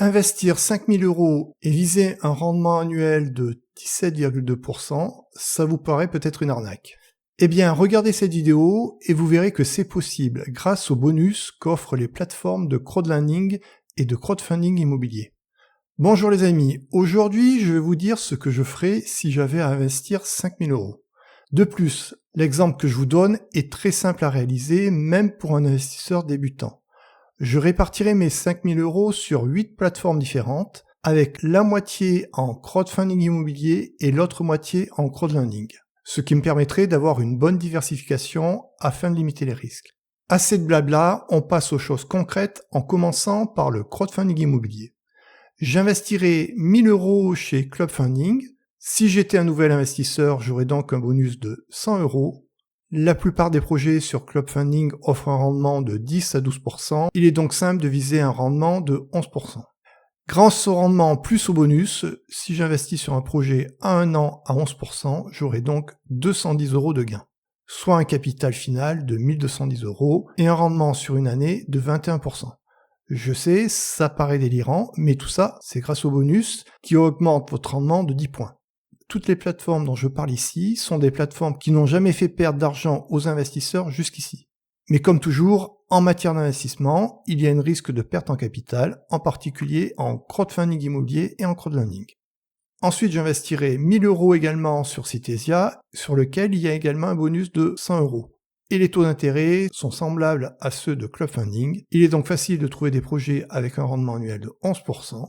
Investir 5 000 € et viser un rendement annuel de 17,2%, ça vous paraît peut-être une arnaque. Eh bien, regardez cette vidéo et vous verrez que c'est possible grâce aux bonus qu'offrent les plateformes de crowdlending et de crowdfunding immobilier. Bonjour les amis, aujourd'hui je vais vous dire ce que je ferais si j'avais à investir 5 000 €. De plus, l'exemple que je vous donne est très simple à réaliser, même pour un investisseur débutant. Je répartirai mes 5 000 € sur 8 plateformes différentes, avec la moitié en crowdfunding immobilier et l'autre moitié en crowdlending, ce qui me permettrait d'avoir une bonne diversification afin de limiter les risques. Assez de blabla, on passe aux choses concrètes en commençant par le crowdfunding immobilier. J'investirai 1 000 € chez Clubfunding. Si j'étais un nouvel investisseur, j'aurais donc un bonus de 100 €. La plupart des projets sur Clubfunding offrent un rendement de 10 à 12%. Il est donc simple de viser un rendement de 11%. Grâce au rendement plus au bonus, si j'investis sur un projet à 1 an à 11%, j'aurai donc 210 € de gain, soit un capital final de 1 210 € et un rendement sur une année de 21%. Je sais, ça paraît délirant, mais tout ça, c'est grâce au bonus qui augmente votre rendement de 10 points. Toutes les plateformes dont je parle ici sont des plateformes qui n'ont jamais fait perdre d'argent aux investisseurs jusqu'ici. Mais comme toujours, en matière d'investissement, il y a un risque de perte en capital, en particulier en crowdfunding immobilier et en crowdlending. Ensuite, j'investirai 1 000 € également sur Citesia, sur lequel il y a également un bonus de 100 €. Et les taux d'intérêt sont semblables à ceux de Clubfunding. Il est donc facile de trouver des projets avec un rendement annuel de 11%.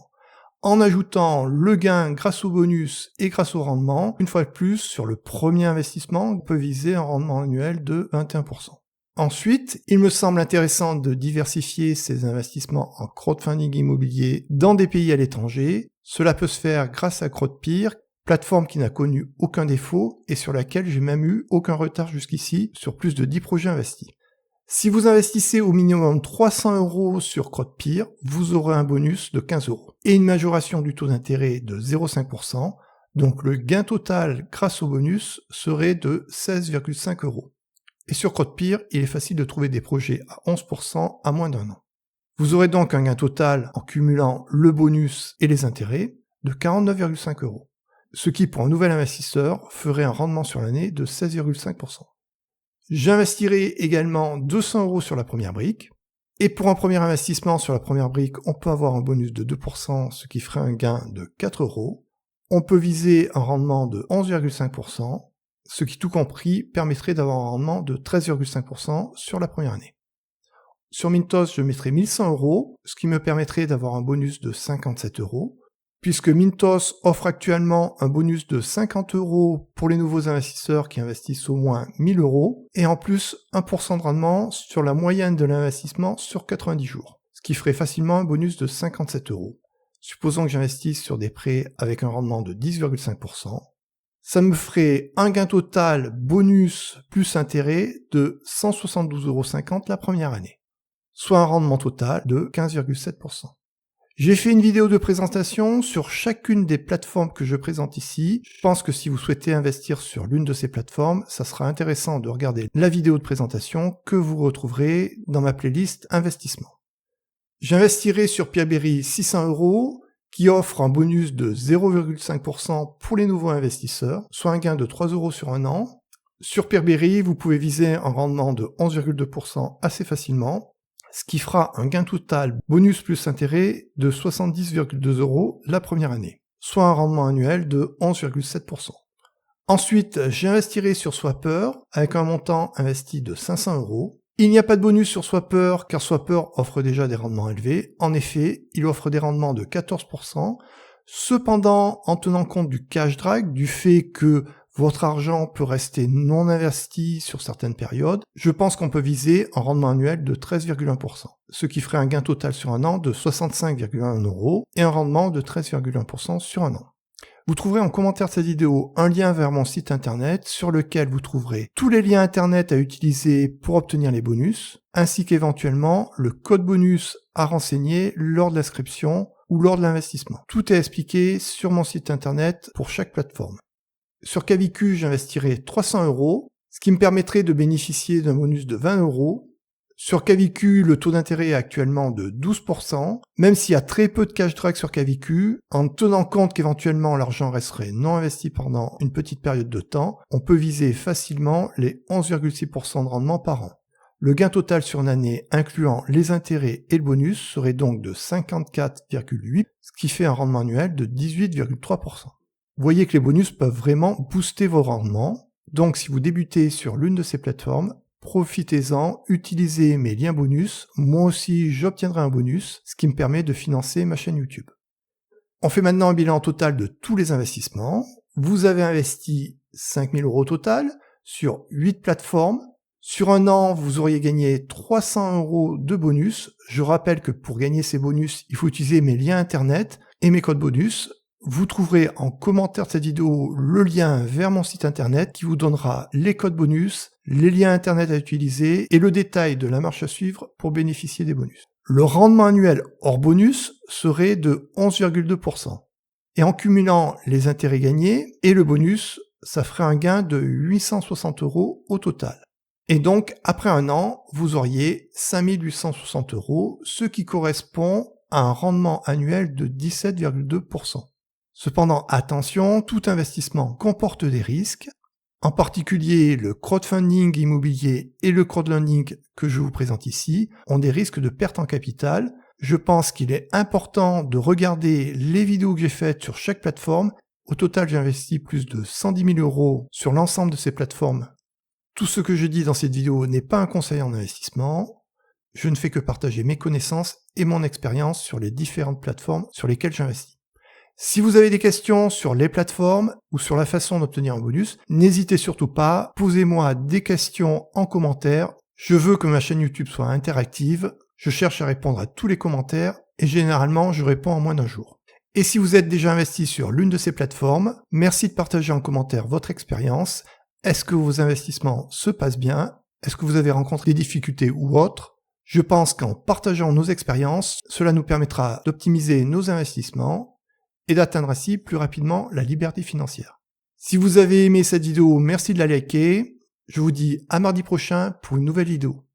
En ajoutant le gain grâce au bonus et grâce au rendement, une fois de plus, sur le premier investissement, on peut viser un rendement annuel de 21%. Ensuite, il me semble intéressant de diversifier ces investissements en crowdfunding immobilier dans des pays à l'étranger. Cela peut se faire grâce à Crowdpeer, plateforme qui n'a connu aucun défaut et sur laquelle j'ai même eu aucun retard jusqu'ici sur plus de 10 projets investis. Si vous investissez au minimum 300 € sur Crowdpeer, vous aurez un bonus de 15 € et une majoration du taux d'intérêt de 0,5%, donc le gain total grâce au bonus serait de 16,5 €. Et sur Crowdpeer, il est facile de trouver des projets à 11% à moins d'1 an. Vous aurez donc un gain total en cumulant le bonus et les intérêts de 49,5 €, ce qui pour un nouvel investisseur ferait un rendement sur l'année de 16,5%. J'investirai également 200 € sur la première brique. Et pour un premier investissement sur la première brique, on peut avoir un bonus de 2%, ce qui ferait un gain de 4 €. On peut viser un rendement de 11,5%, ce qui tout compris permettrait d'avoir un rendement de 13,5% sur la première année. Sur Mintos, je mettrai 1 100 €, ce qui me permettrait d'avoir un bonus de 57 €. Puisque Mintos offre actuellement un bonus de 50 € pour les nouveaux investisseurs qui investissent au moins 1 000 €, et en plus 1% de rendement sur la moyenne de l'investissement sur 90 jours, ce qui ferait facilement un bonus de 57 €. Supposons que j'investisse sur des prêts avec un rendement de 10,5%, ça me ferait un gain total bonus plus intérêt de 172,50 € la première année, soit un rendement total de 15,7%. J'ai fait une vidéo de présentation sur chacune des plateformes que je présente ici. Je pense que si vous souhaitez investir sur l'une de ces plateformes, ça sera intéressant de regarder la vidéo de présentation que vous retrouverez dans ma playlist investissement. J'investirai sur Peerberry 600 € qui offre un bonus de 0,5% pour les nouveaux investisseurs, soit un gain de 3 € sur un an. Sur Peerberry, vous pouvez viser un rendement de 11,2% assez facilement, ce qui fera un gain total bonus plus intérêt de 70,2 € la première année, soit un rendement annuel de 11,7%. Ensuite, j'investirai sur Swapper avec un montant investi de 500 €. Il n'y a pas de bonus sur Swapper car Swapper offre déjà des rendements élevés. En effet, il offre des rendements de 14%. Cependant, en tenant compte du cash drag, du fait que votre argent peut rester non investi sur certaines périodes, je pense qu'on peut viser un rendement annuel de 13,1%, ce qui ferait un gain total sur un an de 65,1 € et un rendement de 13,1% sur un an. Vous trouverez en commentaire de cette vidéo un lien vers mon site internet sur lequel vous trouverez tous les liens internet à utiliser pour obtenir les bonus, ainsi qu'éventuellement le code bonus à renseigner lors de l'inscription ou lors de l'investissement. Tout est expliqué sur mon site internet pour chaque plateforme. Sur Kaviku, j'investirai 300 €, ce qui me permettrait de bénéficier d'un bonus de 20 €, Sur Kaviku, le taux d'intérêt est actuellement de 12%, même s'il y a très peu de cash drag sur Kaviku, en tenant compte qu'éventuellement l'argent resterait non investi pendant une petite période de temps, on peut viser facilement les 11,6% de rendement par an. Le gain total sur une année, incluant les intérêts et le bonus, serait donc de 54,8%, ce qui fait un rendement annuel de 18,3%. Vous voyez que les bonus peuvent vraiment booster vos rendements, donc si vous débutez sur l'une de ces plateformes, profitez-en, utilisez mes liens bonus, moi aussi j'obtiendrai un bonus, ce qui me permet de financer ma chaîne YouTube. On fait maintenant un bilan total de tous les investissements. Vous avez investi 5 000 € au total sur 8 plateformes. Sur un an, vous auriez gagné 300 € de bonus. Je rappelle que pour gagner ces bonus, il faut utiliser mes liens internet et mes codes bonus. Vous trouverez en commentaire de cette vidéo le lien vers mon site internet qui vous donnera les codes bonus, les liens internet à utiliser et le détail de la marche à suivre pour bénéficier des bonus. Le rendement annuel hors bonus serait de 11,2%. Et en cumulant les intérêts gagnés et le bonus, ça ferait un gain de 860 € au total. Et donc, après un an, vous auriez 5 860 €, ce qui correspond à un rendement annuel de 17,2%. Cependant, attention, tout investissement comporte des risques, en particulier le crowdfunding immobilier et le crowdlending que je vous présente ici ont des risques de perte en capital. Je pense qu'il est important de regarder les vidéos que j'ai faites sur chaque plateforme. Au total, j'ai investi plus de 110 000 € sur l'ensemble de ces plateformes. Tout ce que je dis dans cette vidéo n'est pas un conseil en investissement. Je ne fais que partager mes connaissances et mon expérience sur les différentes plateformes sur lesquelles j'investis. Si vous avez des questions sur les plateformes ou sur la façon d'obtenir un bonus, n'hésitez surtout pas, posez-moi des questions en commentaire. Je veux que ma chaîne YouTube soit interactive, je cherche à répondre à tous les commentaires et généralement je réponds en moins d'un jour. Et si vous êtes déjà investi sur l'une de ces plateformes, merci de partager en commentaire votre expérience. Est-ce que vos investissements se passent bien? Est-ce que vous avez rencontré des difficultés ou autres? Je pense qu'en partageant nos expériences, cela nous permettra d'optimiser nos investissements et d'atteindre ainsi plus rapidement la liberté financière. Si vous avez aimé cette vidéo, merci de la liker. Je vous dis à mardi prochain pour une nouvelle vidéo.